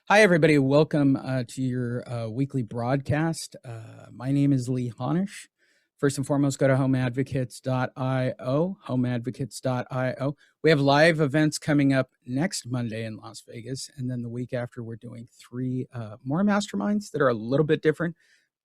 Hi, everybody. Welcome to your weekly broadcast. My name is Lee Honish. First and foremost, go to homeadvocates.io, homeadvocates.io. We have live events coming up next Monday in Las Vegas. And then the week after, we're doing three more masterminds that are a little bit different.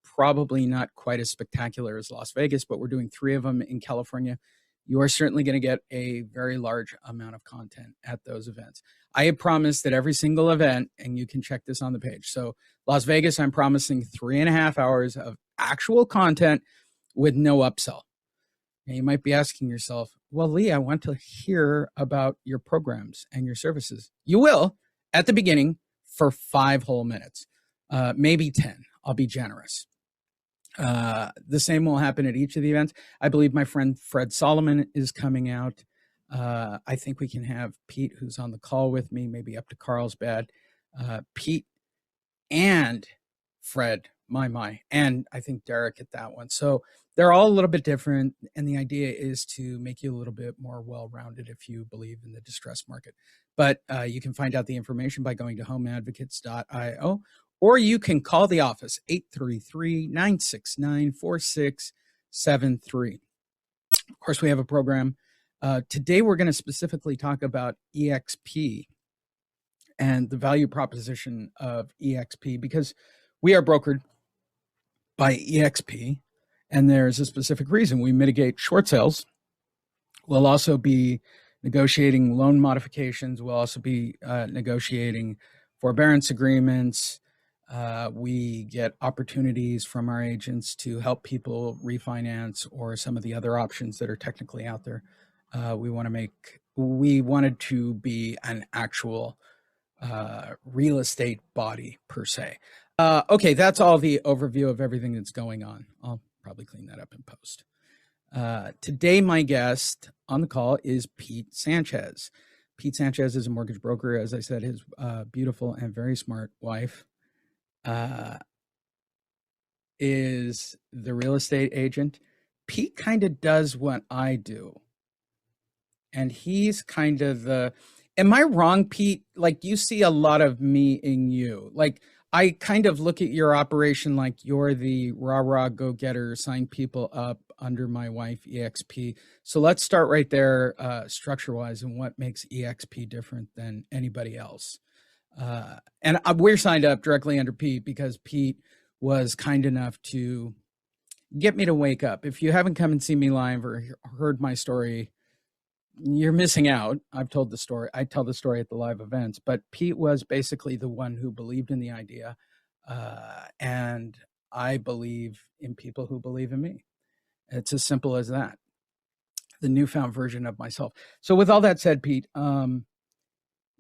Probably not quite as spectacular as Las Vegas, but we're doing three of them in California. You are certainly going to get a very large amount of content at those events. I have promised that every single event, and you can check this on the page. So Las Vegas, I'm promising 3.5 hours of actual content with no upsell. And you might be asking yourself, well, Lee, I want to hear about your programs and your services. You will at the beginning for 5 whole minutes, maybe 10. I'll be generous. The same will happen at each of the events. I believe my friend Fred Solomon is coming out. I think we can have Pete, who's on the call with me, maybe up to Carlsbad. Pete and Fred, and I think Derek at that one. So they're all a little bit different. And the idea is to make you a little bit more well-rounded if you believe in the distressed market. But you can find out the information by going to homeadvocates.io, or you can call the office, 833-969-4673. Of course, we have a program. Today, we're going to specifically talk about EXP and the value proposition of EXP, because we are brokered by EXP, and there's a specific reason. We mitigate short sales. We'll also be negotiating loan modifications. We'll also be negotiating forbearance agreements. We get opportunities from our agents to help people refinance or some of the other options that are technically out there. We wanted to be an actual real estate body per se. Okay, that's all the overview of everything that's going on. I'll probably clean that up in post. Today, my guest on the call is Pete Sanchez. Pete Sanchez is a mortgage broker. As I said, his beautiful and very smart wife is the real estate agent. Pete kind of does what I do. And he's kind of the, am I wrong, Pete? Like, you see a lot of me in you. Like, I kind of look at your operation like you're the rah-rah go-getter, sign people up under my wife, EXP. So let's start right there, structure-wise, and what makes EXP different than anybody else. And we're signed up directly under Pete because Pete was kind enough to get me to wake up. If you haven't come and seen me live or heard my story, you're missing out. I've told the story. I tell the story at the live events, but Pete was basically the one who believed in the idea. And I believe in people who believe in me. It's as simple as that. The newfound version of myself. So with all that said, Pete,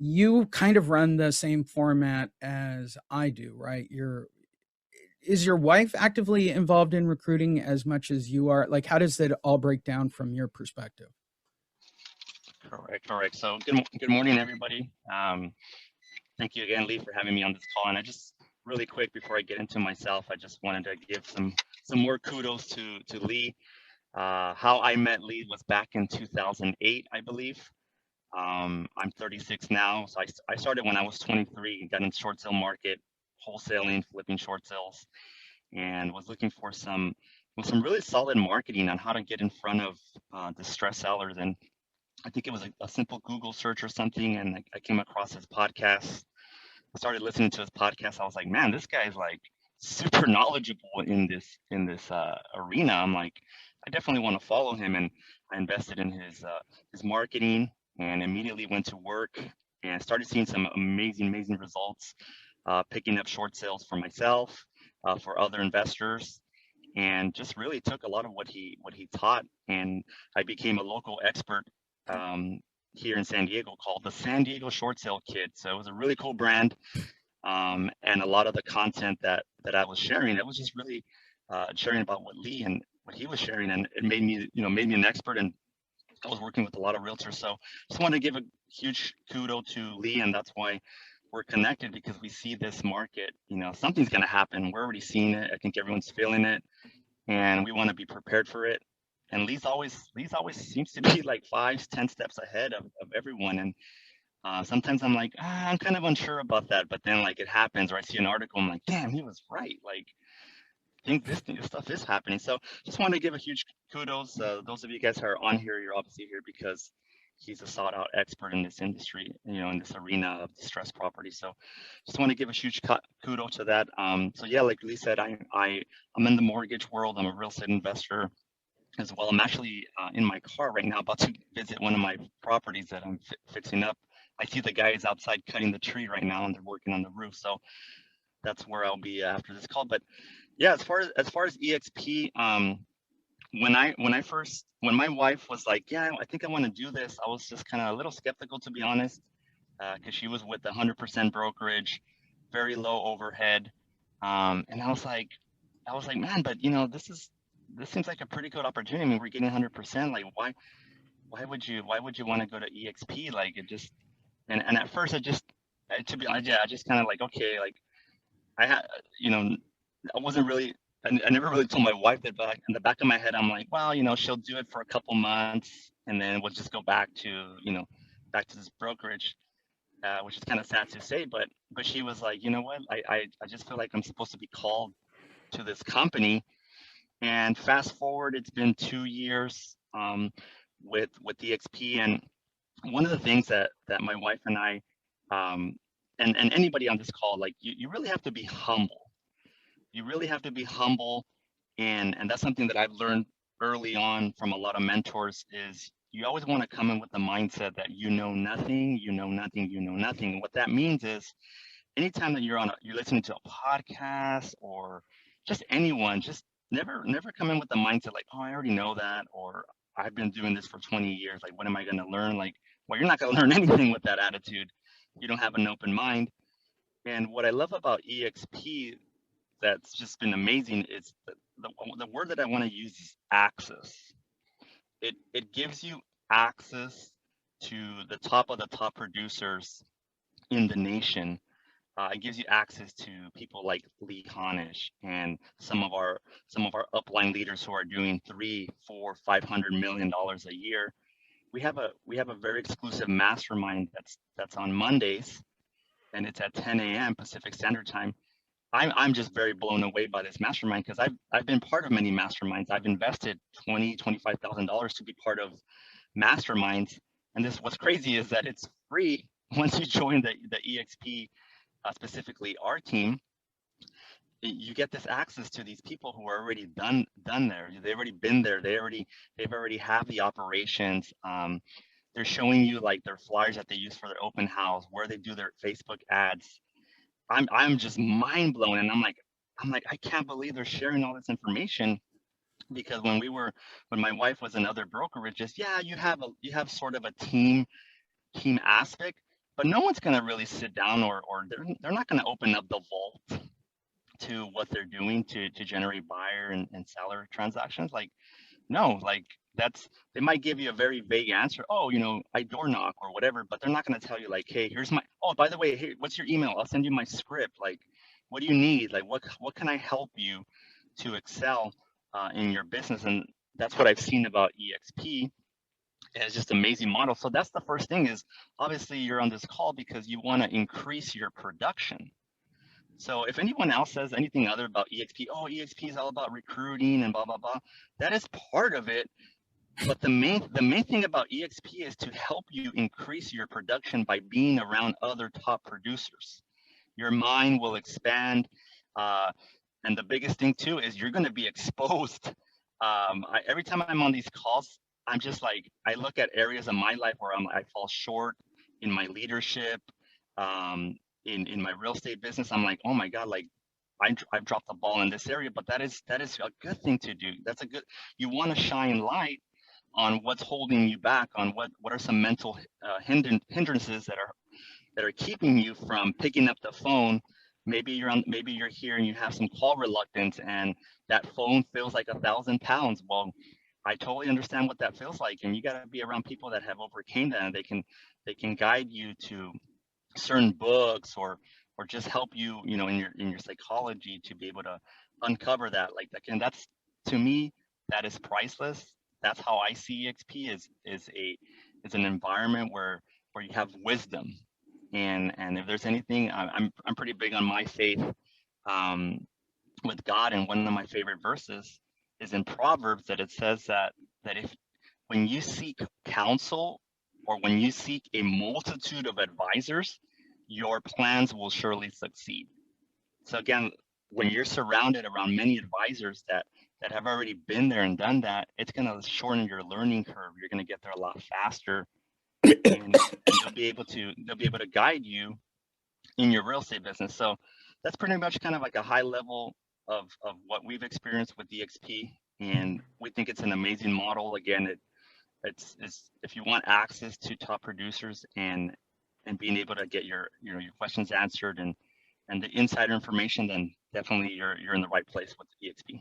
you kind of run the same format as I do, right? Is your wife actively involved in recruiting as much as you are? Like, how does that all break down from your perspective? Correct. So good morning, everybody. Thank you again, Lee, for having me on this call. And I just really quick before I get into myself, I just wanted to give some more kudos to Lee. How I met Lee was back in 2008, I believe. I'm 36 now, so I started when I was 23, got in short sale market, wholesaling, flipping short sales, and was looking for some really solid marketing on how to get in front of distressed sellers. And I think it was a simple Google search or something, and I came across his podcast. I started listening to his podcast. I was like, man, this guy is like super knowledgeable in this arena. I'm like, I definitely want to follow him, and I invested in his marketing and immediately went to work and started seeing some amazing results, picking up short sales for myself, for other investors, and just really took a lot of what he taught, and I became a local expert here in San Diego called the San Diego Short Sale Kid. So it was a really cool brand, and a lot of the content that I was sharing, it was just really sharing about what Lee and what he was sharing, and it made me an expert. And I was working with a lot of realtors, so just want to give a huge kudo to Lee, and that's why we're connected, because we see this market. Something's going to happen. We're already seeing it. I think everyone's feeling it, and we want to be prepared for it. And Lee's always seems to be like 5-10 steps ahead of everyone. And Sometimes I'm like, I'm kind of unsure about that, but then like it happens, or I see an article, I'm like, damn, he was right. Like, think this stuff is happening. So just want to give a huge kudos. Those of you guys who are on here, you're obviously here because he's a sought out expert in this industry, in this arena of distressed property. So just want to give a huge kudos to that. So yeah, like Lee said, I'm in the mortgage world. I'm a real estate investor as well. I'm actually in my car right now, about to visit one of my properties that I'm fixing up. I see the guys outside cutting the tree right now, and they're working on the roof. So that's where I'll be after this call. But yeah, as far as EXP, when my wife was like, yeah, I think I want to do this, I was just kind of a little skeptical, to be honest, because she was with 100% brokerage, very low overhead, and I was like, man, but this seems like a pretty good opportunity. I mean, we're getting 100%. Like, why would you want to go to EXP? Like, it just and at first to be honest, yeah, I just kind of like, okay, like I had, you know, I wasn't really, I never really told my wife that, but in the back of my head, I'm like, well, she'll do it for a couple months and then we'll just go back to this brokerage, which is kind of sad to say, but she was like, you know what, I just feel like I'm supposed to be called to this company. And fast forward, it's been 2 years with DXP. And one of the things that my wife and I, um, and anybody on this call, like you really have to be humble. You really have to be humble, and that's something that I've learned early on from a lot of mentors is you always want to come in with the mindset that you know nothing, you know nothing, you know nothing. And what that means is anytime that you're listening to a podcast or just anyone, just never come in with the mindset like, oh, I already know that, or I've been doing this for 20 years. Like, what am I going to learn? Like, well, you're not going to learn anything with that attitude. You don't have an open mind. And what I love about EXP that's just been amazing is the word that I want to use is access. It gives you access to the top of the top producers in the nation. It gives you access to people like Lee Honish and some of our upline leaders who are doing 3, 4, $500 million a year. We have a very exclusive mastermind that's on Mondays, and it's at 10 a.m. Pacific Standard Time. I'm just very blown away by this mastermind because I've been part of many masterminds. I've invested $25,000 to be part of masterminds, and this what's crazy is that it's free once you join the EXP, specifically our team. You get this access to these people who are already done there. They've already been there. They've already have the operations. They're showing you like their flyers that they use for their open house, where they do their Facebook ads. I'm just mind blown, and I'm like I can't believe they're sharing all this information because when my wife was in other brokerages, yeah, you have sort of a team aspect, but no one's gonna really sit down, or they're not gonna open up the vault to what they're doing to generate buyer and seller transactions. Like, no, like that's they might give you a very vague answer. Oh, I door knock or whatever, but they're not going to tell you like, hey, here's my. Oh, by the way, hey, what's your email? I'll send you my script. Like, what do you need? Like, what can I help you to excel in your business? And that's what I've seen about EXP. It's just amazing model. So that's the first thing is obviously you're on this call because you want to increase your production. So if anyone else says anything other about EXP, oh, EXP is all about recruiting and blah blah blah, that is part of it. But the main thing about EXP is to help you increase your production by being around other top producers. Your mind will expand, uh, and the biggest thing too is you're going to be exposed. Every time I'm on these calls, I'm just like I look at areas of my life where I fall short in my leadership, in my real estate business. I'm like, oh my god, like I've dropped the ball in this area, but that is a good thing to do. That's a good. You want to shine light on what's holding you back, on what are some mental hindrances that are keeping you from picking up the phone. Maybe you're here and you have some call reluctance, and that phone feels like 1,000 pounds. Well, I totally understand what that feels like, and you got to be around people that have overcame that, and they can guide you to certain books or just help you, in your psychology to be able to uncover that. Like that, and that's to me that is priceless. That's how I see EXP is an environment where or you have wisdom. And if there's anything, I'm pretty big on my faith um, with God, and one of my favorite verses is in Proverbs that it says that if when you seek counsel or when you seek a multitude of advisors, your plans will surely succeed. So again, when you're surrounded around many advisors that have already been there and done that, it's going to shorten your learning curve. You're going to get there a lot faster, and they'll be able to guide you in your real estate business. So that's pretty much kind of like a high level of what we've experienced with EXP, and we think it's an amazing model. Again, it's if you want access to top producers and being able to get your questions answered and the insider information, then definitely you're in the right place with EXP.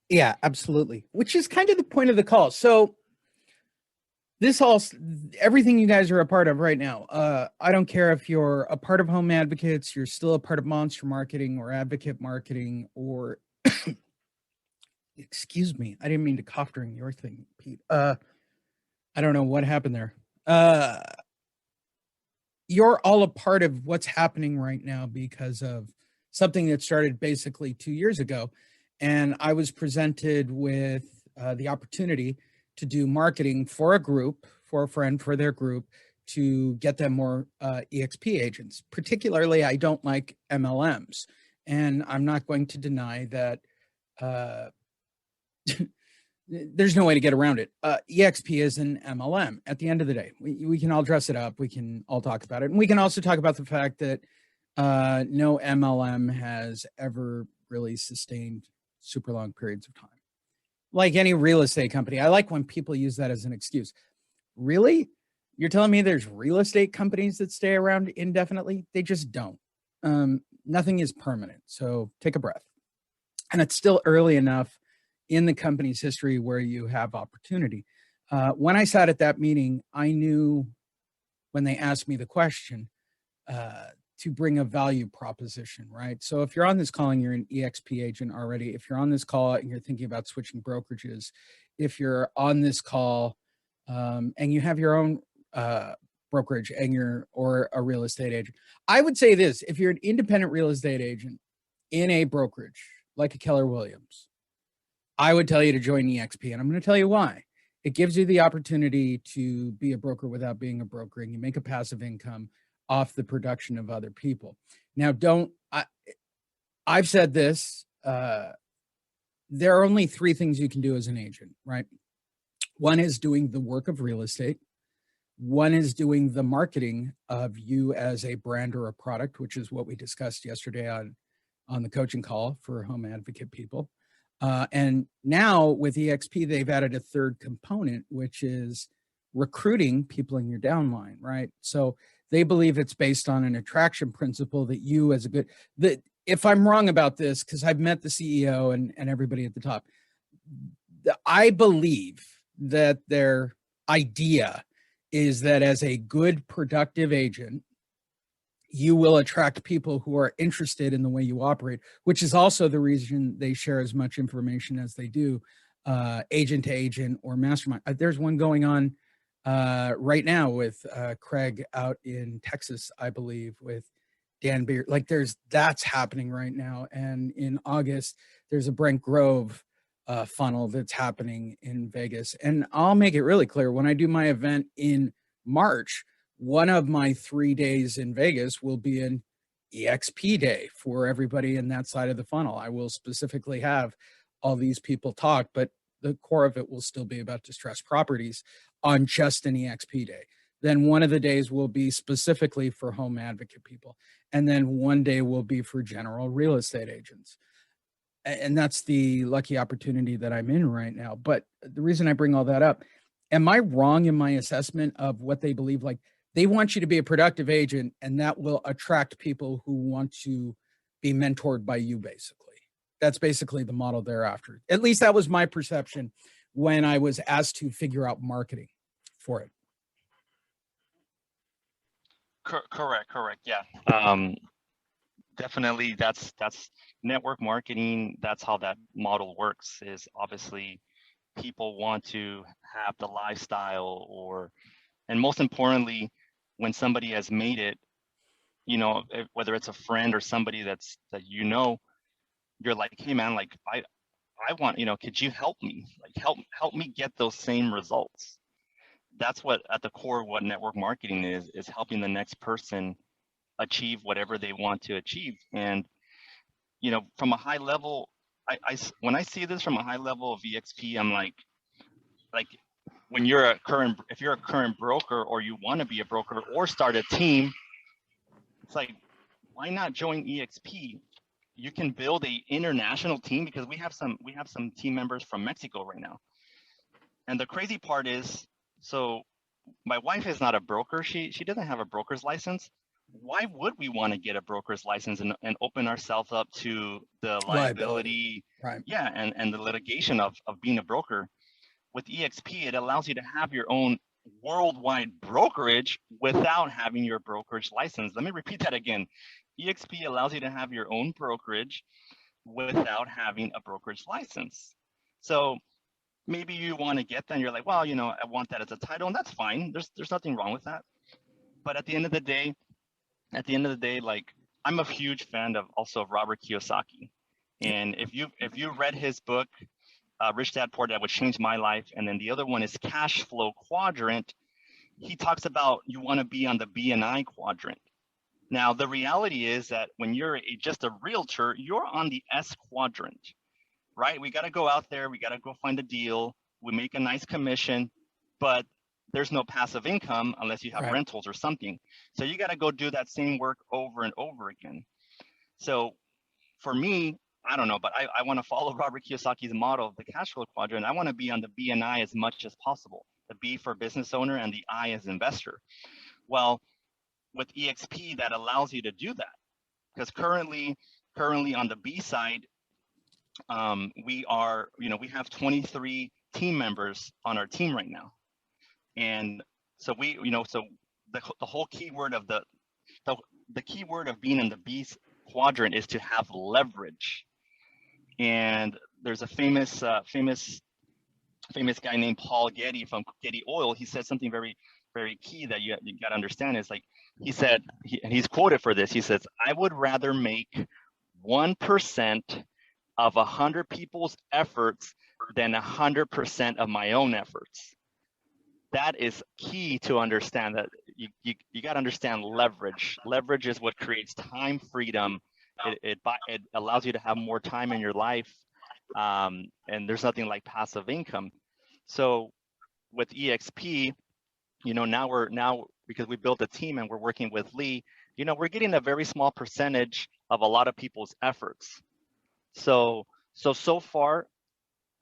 Yeah, absolutely. Which is kind of the point of the call. So everything you guys are a part of right now, I don't care if you're a part of Home Advocates, you're still a part of Monster Marketing or Advocate Marketing, or excuse me, I didn't mean to cough during your thing, Pete. I don't know what happened there. You're all a part of what's happening right now because of something that started basically 2 years ago. And I was presented with the opportunity to do marketing for a group, for a friend, for their group, to get them more EXP agents. Particularly, I don't like MLMs. And I'm not going to deny that there's no way to get around it. EXP is an MLM at the end of the day. We can all dress it up. We can all talk about it. And we can also talk about the fact that no MLM has ever really sustained super long periods of time. Like any real estate company, I like when people use that as an excuse. Really? You're telling me there's real estate companies that stay around indefinitely? They just don't. Nothing is permanent. So take a breath. And it's still early enough in the company's history where you have opportunity. When I sat at that meeting, I knew when they asked me the question to bring a value proposition, right? So if you're on this call and you're an EXP agent already, if you're on this call and you're thinking about switching brokerages, if you're on this call and you have your own brokerage and or a real estate agent, I would say this: if you're an independent real estate agent in a brokerage like a Keller Williams, I would tell you to join EXP, and I'm going to tell you why. It gives you the opportunity to be a broker without being a broker, and you make a passive income off the production of other people. Now, I've said this, there are only 3 things you can do as an agent, right? One is doing the work of real estate. One is doing the marketing of you as a brand or a product, which is what we discussed yesterday on the coaching call for Home Advocate people. And now with EXP, they've added a third component, which is recruiting people in your downline, right? So they believe it's based on an attraction principle that you as if I'm wrong about this, because I've met the CEO and everybody at the top, I believe that their idea is that as a good, productive agent, you will attract people who are interested in the way you operate, which is also the reason they share as much information as they do, agent to agent or mastermind. There's one going on right now with Craig out in Texas, I believe, with Dan Beer. Like that's happening right now. And in August, there's a Brent Grove funnel that's happening in Vegas. And I'll make it really clear, when I do my event in March, one of my 3 days in Vegas will be an EXP day for everybody in that side of the funnel. I will specifically have all these people talk, but the core of it will still be about distressed properties on just an EXP day. Then one of the days will be specifically for Home Advocate people. And then one day will be for general real estate agents. And that's the lucky opportunity that I'm in right now. But the reason I bring all that up, am I wrong in my assessment of what they believe? Like, they want you to be a productive agent, and that will attract people who want to be mentored by you, basically. That's basically the model they're after. At least that was my perception when I was asked to figure out marketing for it. Correct. Yeah. Definitely, that's network marketing. That's how that model works. Is obviously people want to have the lifestyle or And most importantly, when somebody has made it, you know, whether it's a friend or somebody that you know, you're like, hey man, like I want, you know, could you help me? Like help me get those same results. That's what at the core of what network marketing is helping the next person achieve whatever they want to achieve. And you know, from a high level, when I see this from a high level of EXP, I'm like when you're if you're a current broker or you want to be a broker or start a team, it's like, why not join EXP? You can build a international team because we have some team members from Mexico right now. And the crazy part is, so my wife is not a broker. She doesn't have a broker's license. Why would we want to get a broker's license and open ourselves up to the liability, right? Yeah, and the litigation of being a broker? With EXP, it allows you to have your own worldwide brokerage without having your brokerage license. Let me repeat that again. EXP allows you to have your own brokerage without having a brokerage license. So maybe you want to get that and you're like, well, you know, I want that as a title, and that's fine. There's nothing wrong with that. But at the end of the day, like, I'm a huge fan of Robert Kiyosaki. And if you read his book, Rich Dad Poor Dad, which changed my life, and then the other one is Cash Flow Quadrant, he talks about you want to be on the B&I quadrant. Now, the reality is that when you're just a realtor, you're on the S quadrant, right? We got to go out there, we got to go find a deal, we make a nice commission, but there's no passive income unless you have rentals or something. So you got to go do that same work over and over again. So for me, I don't know, but I want to follow Robert Kiyosaki's model of the cash flow quadrant. I want to be on the B and I as much as possible. The B for business owner and the I as investor. Well, with EXP, that allows you to do that, because currently on the B side, we have 23 team members on our team right now, and so the whole keyword of the keyword of being in the B quadrant is to have leverage. And there's a famous guy named Paul Getty from Getty Oil. He said something very, very key that you got to understand is, like, he said, and he's quoted for this. He says, I would rather make 1% of 100 people's efforts than 100% of my own efforts. That is key to understand, that you got to understand leverage. Leverage is what creates time freedom. It allows you to have more time in your life, and there's nothing like passive income. So with EXP, now because we built a team and we're working with Lee, we're getting a very small percentage of a lot of people's efforts. So far,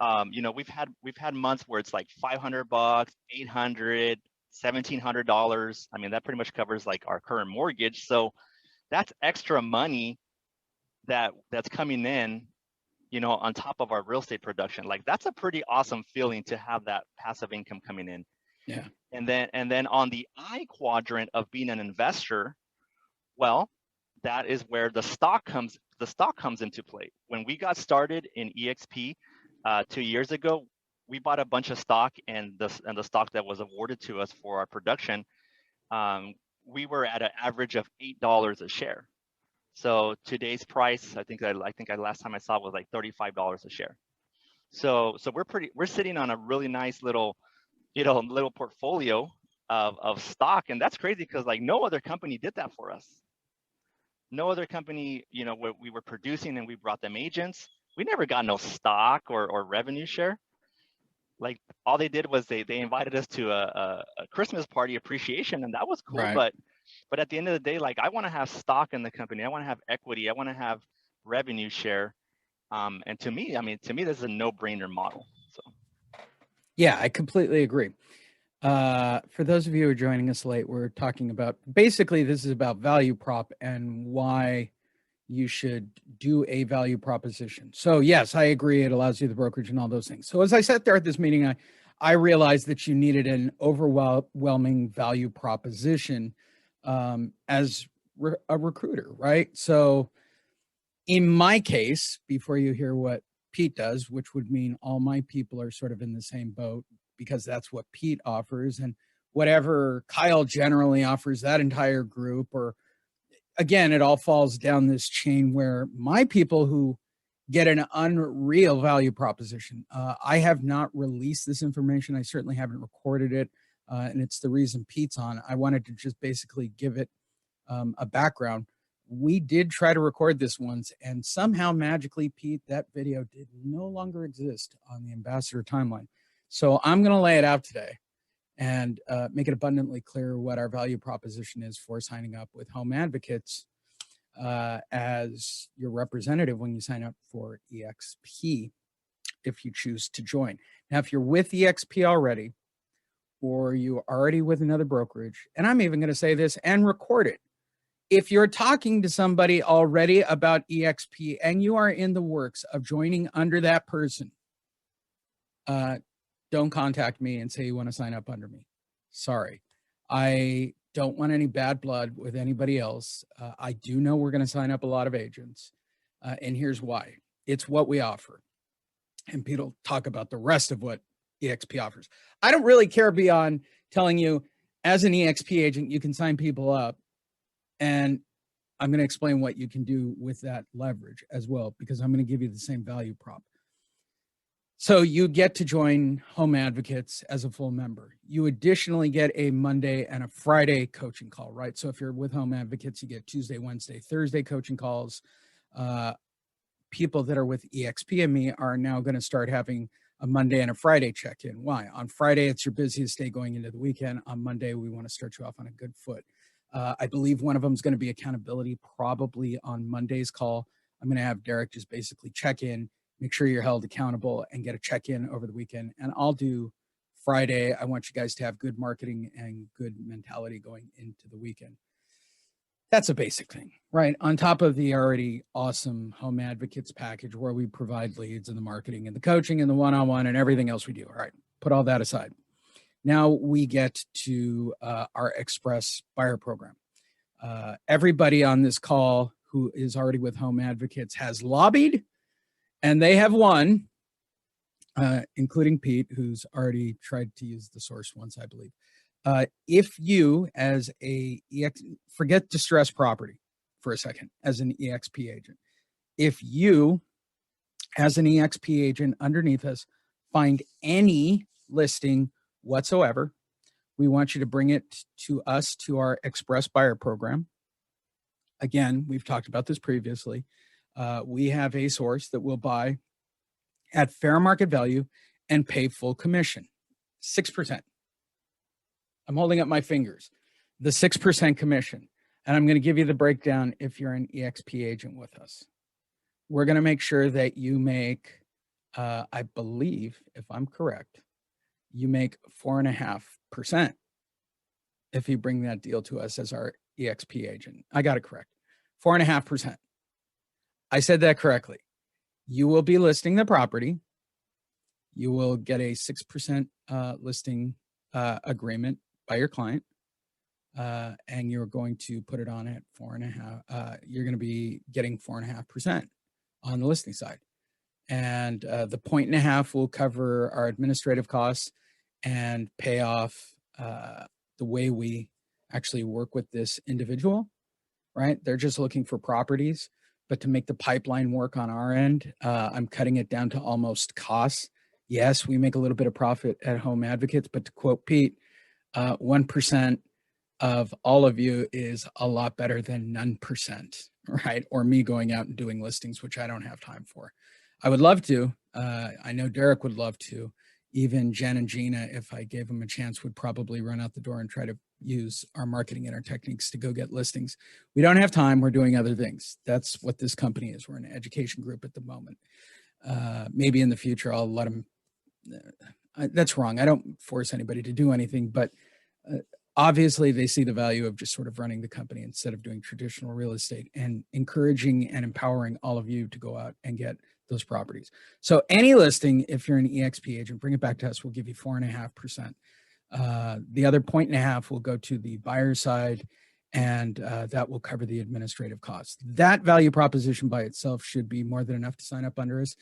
we've had months where it's like $500, $800, $1,700. I mean, that pretty much covers like our current mortgage. So that's extra money that's coming in, on top of our real estate production. Like, that's a pretty awesome feeling to have that passive income coming in. Yeah. And then on the I quadrant of being an investor, well, that is where the stock comes into play. When we got started in EXP 2 years ago, we bought a bunch of stock, and the stock that was awarded to us for our production, we were at an average of $8 a share. So today's price, I think last time I saw it was like $35 a share. So we're sitting on a really nice little portfolio of stock, and that's crazy because, like, no other company did that for us. No other company, we were producing and we brought them agents. We never got no stock or revenue share. Like, all they did was they invited us to a Christmas party appreciation, and that was cool. Right. But at the end of the day, like, I want to have stock in the company. I want to have equity. I want to have revenue share. And to me, this is a no-brainer model. So, yeah, I completely agree. For those of you who are joining us late, we're talking about, basically, this is about value prop and why you should do a value proposition. So yes, I agree. It allows you the brokerage and all those things. So as I sat there at this meeting, I realized that you needed an overwhelming value proposition as a recruiter, right? So in my case, before you hear what Pete does, which would mean all my people are sort of in the same boat, because that's what Pete offers. And whatever Kyle generally offers that entire group, or again, it all falls down this chain where my people who get an unreal value proposition. I have not released this information. I certainly haven't recorded it. And it's the reason Pete's on. I wanted to just basically give it a background. We did try to record this once, and somehow magically, Pete, that video did no longer exist on the Ambassador timeline. So I'm going to lay it out today and make it abundantly clear what our value proposition is for signing up with Home Advocates as your representative when you sign up for EXP, if you choose to join. Now, if you're with EXP already, or you're already with another brokerage, and I'm even going to say this and record it, if you're talking to somebody already about EXP and you are in the works of joining under that person, don't contact me and say you want to sign up under me. Sorry. I don't want any bad blood with anybody else. I do know we're going to sign up a lot of agents. And here's why. It's what we offer. And Pete will talk about the rest of what EXP offers. I don't really care beyond telling you, as an EXP agent, you can sign people up. And I'm going to explain what you can do with that leverage as well, because I'm going to give you the same value prop. So you get to join Home Advocates as a full member. You additionally get a Monday and a Friday coaching call, right? So if you're with Home Advocates, you get Tuesday, Wednesday, Thursday coaching calls. People that are with EXP and me are now going to start having a Monday and a Friday check-in. Why? On Friday, it's your busiest day going into the weekend. On Monday, we want to start you off on a good foot. I believe one of them is going to be accountability, probably on Monday's call. I'm going to have Derek just basically check in, make sure you're held accountable, and get a check-in over the weekend. And I'll do Friday. I want you guys to have good marketing and good mentality going into the weekend. That's a basic thing, right? On top of the already awesome Home Advocates package where we provide leads and the marketing and the coaching and the one-on-one and everything else we do. All right, put all that aside. Now we get to our Express Buyer Program. Everybody on this call who is already with Home Advocates has lobbied, and they have won, including Pete, who's already tried to use the source once, I believe. If you, as forget distressed property for a second, as an EXP agent, if you, as an EXP agent underneath us, find any listing whatsoever, we want you to bring it to us, to our Express Buyer Program. Again, we've talked about this previously. We have a source that will buy at fair market value and pay full commission, 6%. I'm holding up my fingers, the 6% commission. And I'm going to give you the breakdown if you're an EXP agent with us. We're going to make sure that you make, I believe, if I'm correct, you make 4.5% if you bring that deal to us as our EXP agent. I got it correct. 4.5%. I said that correctly. You will be listing the property. You will get a 6% listing agreement by your client. And you're going to put it on at 4.5%. You're going to be getting 4.5% on the listing side. And the 1.5% will cover our administrative costs and pay off the way we actually work with this individual, right? They're just looking for properties, but to make the pipeline work on our end, I'm cutting it down to almost costs. Yes, we make a little bit of profit at Home Advocates, but to quote Pete, 1% of all of you is a lot better than none percent, right? Or me going out and doing listings, which I don't have time for. I would love to. I know Derek would love to. Even Jen and Gina, if I gave them a chance, would probably run out the door and try to use our marketing and our techniques to go get listings. We don't have time. We're doing other things. That's what this company is. We're an education group at the moment. Maybe in the future, I'll let them. That's wrong. I don't force anybody to do anything, but obviously they see the value of just sort of running the company instead of doing traditional real estate, and encouraging and empowering all of you to go out and get those properties. So any listing, if you're an EXP agent, bring it back to us. We'll give you 4.5%. The other 1.5% will go to the buyer side, and that will cover the administrative costs. That value proposition by itself should be more than enough to sign up under us.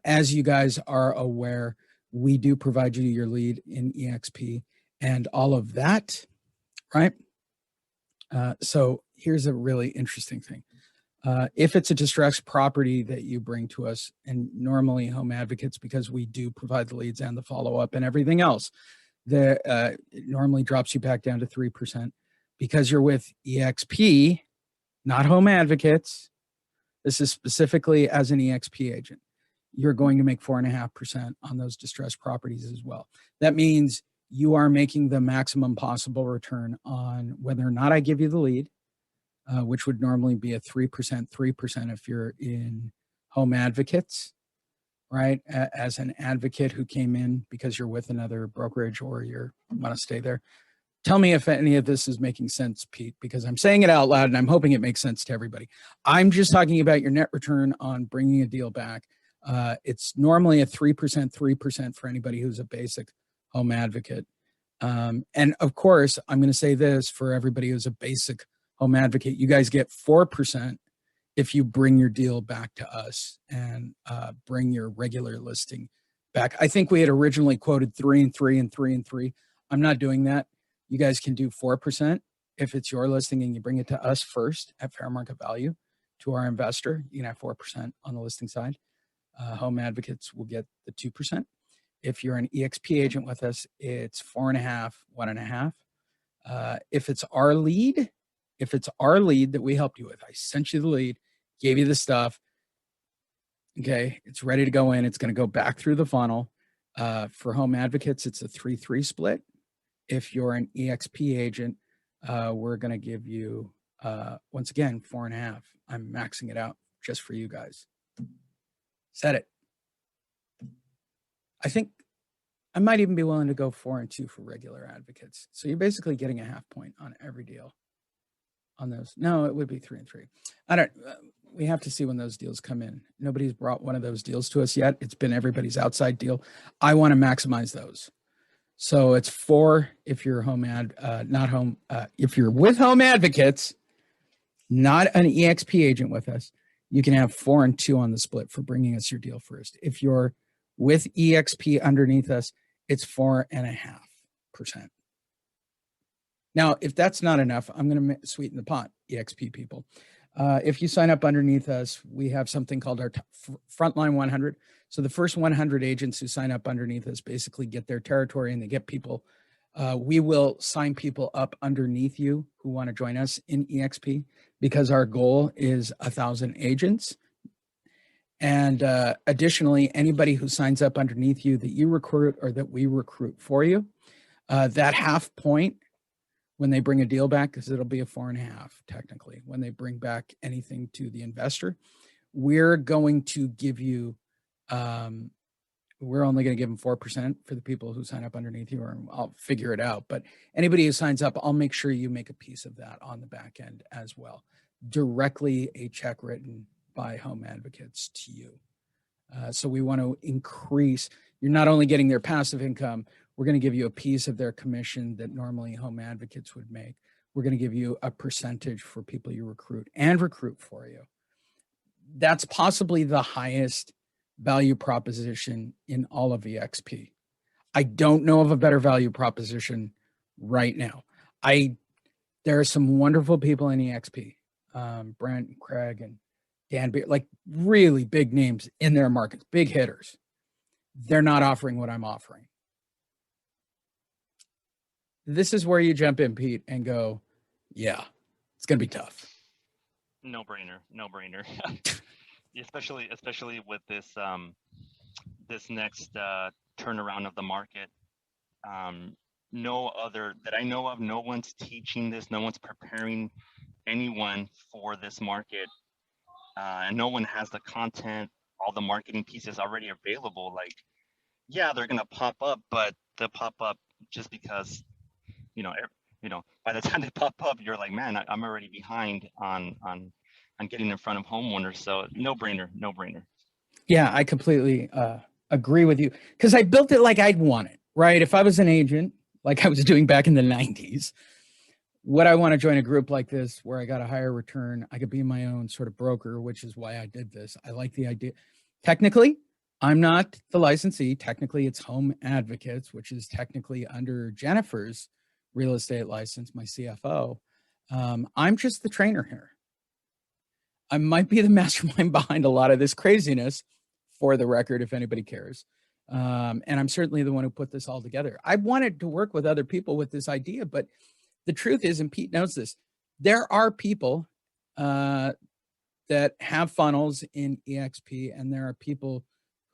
As you guys are aware, we do provide you your lead in EXP, and all of that, right? So here's a really interesting thing. If it's a distressed property that you bring to us, and normally Home Advocates, because we do provide the leads and the follow-up and everything else, it normally drops you back down to 3%. Because you're with EXP, not Home Advocates, this is specifically as an EXP agent, you're going to make 4.5% on those distressed properties as well. That means you are making the maximum possible return on whether or not I give you the lead, which would normally be a 3% if you're in Home Advocates, right? As an advocate who came in because you're with another brokerage or you want to stay there. Tell me if any of this is making sense, Pete, because I'm saying it out loud and I'm hoping it makes sense to everybody. I'm just talking about your net return on bringing a deal back. It's normally a 3% for anybody who's a basic Home Advocate. And of course, I'm going to say this for everybody who's a basic Home Advocate, you guys get 4% if you bring your deal back to us and bring your regular listing back. I think we had originally quoted 3 and 3 and 3 and 3. I'm not doing that. You guys can do 4% if it's your listing and you bring it to us first at fair market value to our investor. You can have 4% on the listing side. Home Advocates will get the 2%. If you're an EXP agent with us, it's 4.5, 1.5. If it's our lead that we helped you with, I sent you the lead, gave you the stuff. Okay, it's ready to go in. It's going to go back through the funnel. For Home Advocates, it's a 3-3 split. If you're an EXP agent, we're going to give you, once again, 4.5. I'm maxing it out just for you guys. Said it. I think I might even be willing to go 4 and 2 for regular advocates. So you're basically getting a half point on every deal on those. No, it would be 3 and 3. I don't, we have to see when those deals come in. Nobody's brought one of those deals to us yet. It's been everybody's outside deal. I want to maximize those. So it's 4 if you're if you're with Home Advocates, not an EXP agent with us, you can have 4 and 2 on the split for bringing us your deal first. If you're with EXP underneath us, it's 4.5%. Now, if that's not enough, I'm going to sweeten the pot, EXP people. If you sign up underneath us, we have something called our Frontline 100. So the first 100 agents who sign up underneath us basically get their territory and they get people. We will sign people up underneath you who want to join us in EXP because our goal is 1,000 agents. And additionally, anybody who signs up underneath you that you recruit or that we recruit for you, that half point when they bring a deal back, because it'll be a 4.5 technically, when they bring back anything to the investor, we're going to give you, we're only going to give them 4% for the people who sign up underneath you, or I'll figure it out. But anybody who signs up, I'll make sure you make a piece of that on the back end as well. Directly a check written by Home Advocates to you. So we want to increase, you're not only getting their passive income, we're going to give you a piece of their commission that normally Home Advocates would make. We're going to give you a percentage for people you recruit and recruit for you. That's possibly the highest value proposition in all of EXP. I don't know of a better value proposition right now. There are some wonderful people in EXP, Brent and Craig and Dan, like really big names in their markets, big hitters. They're not offering what I'm offering. This is where you jump in, Pete, and go, yeah, it's going to be tough. No brainer. especially with this this next turnaround of the market. No other that I know of, no one's teaching this, no one's preparing anyone for this market, and no one has the content, all the marketing pieces already available. Like, yeah, they're gonna pop up, but they'll pop up just because, by the time they pop up, you're like, man, I'm already behind on getting in front of homeowners. So no brainer. Yeah, I completely agree with you, because I built it like I'd want it, right? If I was an agent, like I was doing back in the 90s, would I want to join a group like this where I got a higher return? I could be my own sort of broker, which is why I did this. I like the idea. Technically, I'm not the licensee. Technically, it's Home Advocates, which is technically under Jennifer's real estate license, my CFO. I'm just the trainer here. I might be the mastermind behind a lot of this craziness, for the record, if anybody cares. And I'm certainly the one who put this all together. I wanted to work with other people with this idea, but the truth is, and Pete knows this, there are people that have funnels in EXP, and there are people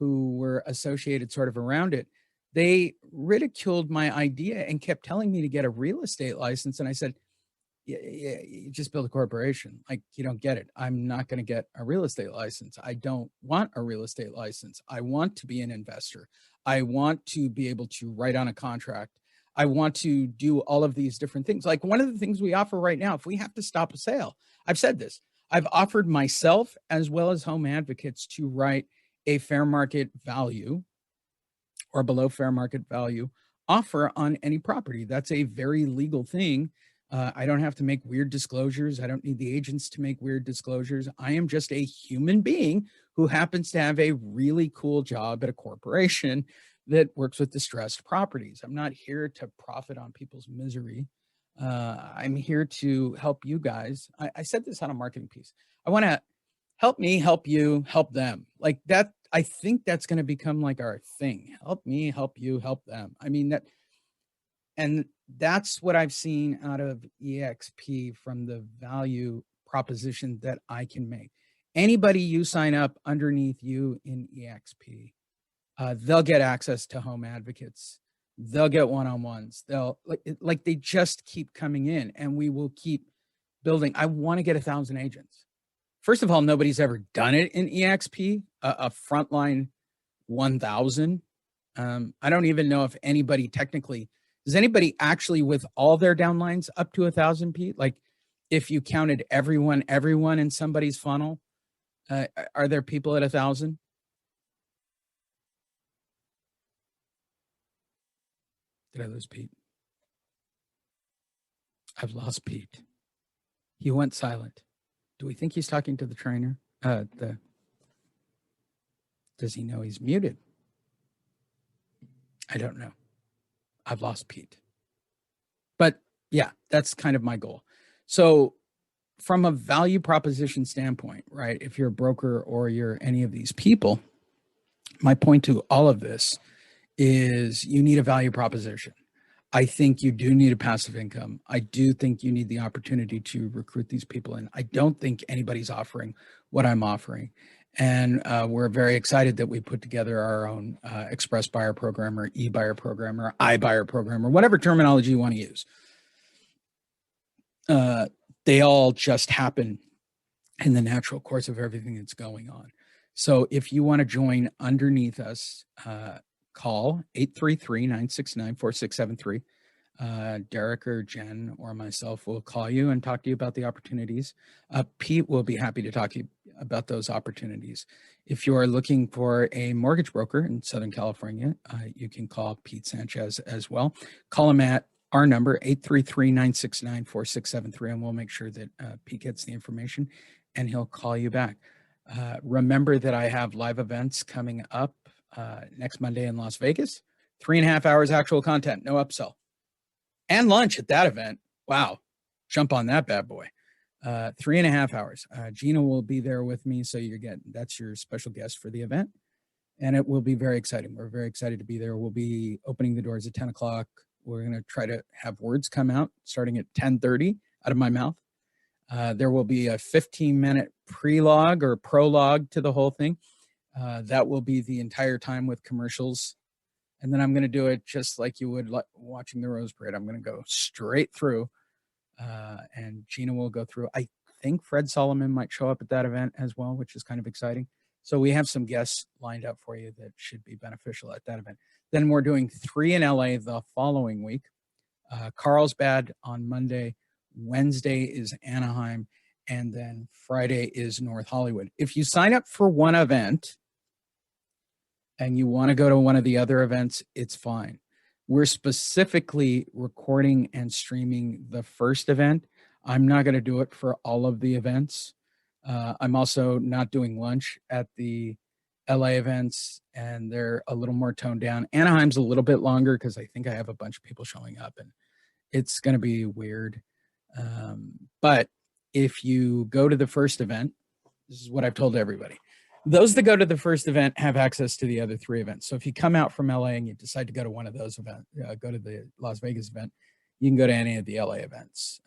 who were associated sort of around it. They ridiculed my idea and kept telling me to get a real estate license. And I said, you just build a corporation. Like, you don't get it. I'm not going to get a real estate license. I don't want a real estate license. I want to be an investor. I want to be able to write on a contract. I want to do all of these different things. Like, one of the things we offer right now, if we have to stop a sale, I've said this, I've offered myself as well as Home Advocates to write a fair market value or below fair market value offer on any property. That's a very legal thing. I don't have to make weird disclosures. I don't need the agents to make weird disclosures. I am just a human being who happens to have a really cool job at a corporation that works with distressed properties. I'm not here to profit on people's misery. I'm here to help you guys. I said this on a marketing piece. I want to help me, help you, help them. Like that, I think that's going to become like our thing. Help me, help you, help them. I mean, that, and that's what I've seen out of EXP from the value proposition that I can make. Anybody you sign up underneath you in EXP, they'll get access to Home Advocates. They'll get one-on-ones. They'll like they just keep coming in, and we will keep building. I want to get 1,000 agents. First of all, nobody's ever done it in EXP, a frontline 1,000. I don't even know if anybody technically, does anybody actually with all their downlines up to 1,000, Pete? Like, if you counted everyone in somebody's funnel, are there people at 1,000? Did I lose Pete? I've lost Pete. He went silent. Do we think he's talking to the trainer? Does he know he's muted? I don't know. I've lost Pete. But yeah, that's kind of my goal. So from a value proposition standpoint, right, if you're a broker or you're any of these people, my point to all of this is you need a value proposition. I think you do need a passive income. I do think you need the opportunity to recruit these people in. I don't think anybody's offering what I'm offering. And we're very excited that we put together our own Express Buyer Program or e-buyer program or iBuyer program or whatever terminology you want to use. They all just happen in the natural course of everything that's going on. So if you want to join underneath us, call 833-969-4673. Derek or Jen or myself will call you and talk to you about the opportunities. Pete will be happy to talk to you about those opportunities. If you are looking for a mortgage broker in Southern California, you can call Pete Sanchez as well. Call him at our number, 833-969-4673, and we'll make sure that Pete gets the information and he'll call you back. Remember that I have live events coming up next Monday in Las Vegas, 3.5 hours actual content, no upsell. And lunch at that event. Wow. Jump on that bad boy. 3.5 hours. Gina will be there with me. So that's your special guest for the event. And it will be very exciting. We're very excited to be there. We'll be opening the doors at 10 o'clock. We're going to try to have words come out starting at 10:30 out of my mouth. There will be a 15-minute prologue or prologue to the whole thing. That will be the entire time with commercials. And then I'm going to do it just like you would watching the Rose Parade. I'm going to go straight through, and Gina will go through. I think Fred Solomon might show up at that event as well, which is kind of exciting. So we have some guests lined up for you that should be beneficial at that event. Then we're doing 3 in LA the following week. Carlsbad on Monday. Wednesday is Anaheim. And then Friday is North Hollywood. If you sign up for one event and you want to go to one of the other events, it's fine. We're specifically recording and streaming the first event. I'm not going to do it for all of the events. I'm also not doing lunch at the LA events, and they're a little more toned down. Anaheim's a little bit longer because I think I have a bunch of people showing up, and it's going to be weird. But if you go to the first event, this is what I've told everybody. Those that go to the first event have access to the other 3 events. So if you come out from LA and you decide to go to one of those events, go to the Las Vegas event, you can go to any of the LA events.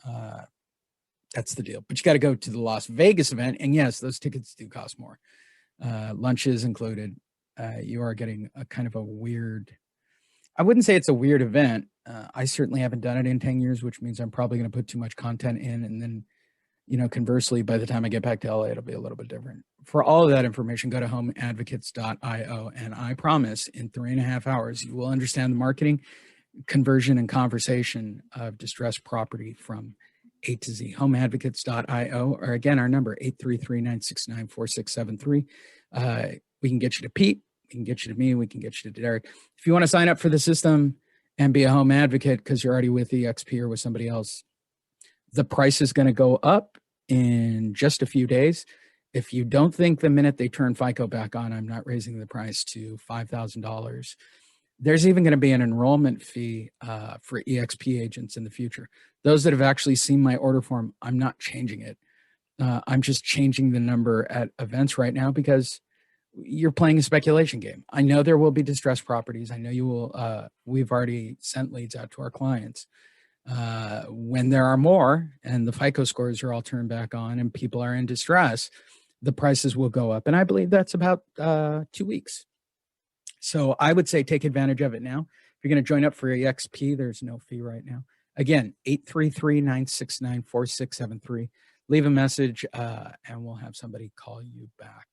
That's the deal. But you got to go to the Las Vegas event. And yes, those tickets do cost more. Lunch is included. You are getting a kind of a weird, I wouldn't say it's a weird event. I certainly haven't done it in 10 years, which means I'm probably going to put too much content in. And then, conversely, by the time I get back to LA, it'll be a little bit different. For all of that information, go to homeadvocates.io. And I promise in 3.5 hours, you will understand the marketing, conversion, and conversation of distressed property from A to Z. Homeadvocates.io, or again, our number, 833-969-4673. We can get you to Pete. We can get you to me. We can get you to Derek. If you want to sign up for the system and be a home advocate because you're already with EXP or with somebody else, the price is going to go up in just a few days. If you don't think the minute they turn FICO back on, I'm not raising the price to $5,000, there's even going to be an enrollment fee for EXP agents in the future. Those that have actually seen my order form, I'm not changing it. I'm just changing the number at events right now because you're playing a speculation game. I know there will be distressed properties. I know you will. We've already sent leads out to our clients. When there are more and the FICO scores are all turned back on and people are in distress, the prices will go up. And I believe that's about 2 weeks. So I would say take advantage of it now. If you're going to join up for EXP, there's no fee right now. Again, 833-969-4673. Leave a message and we'll have somebody call you back.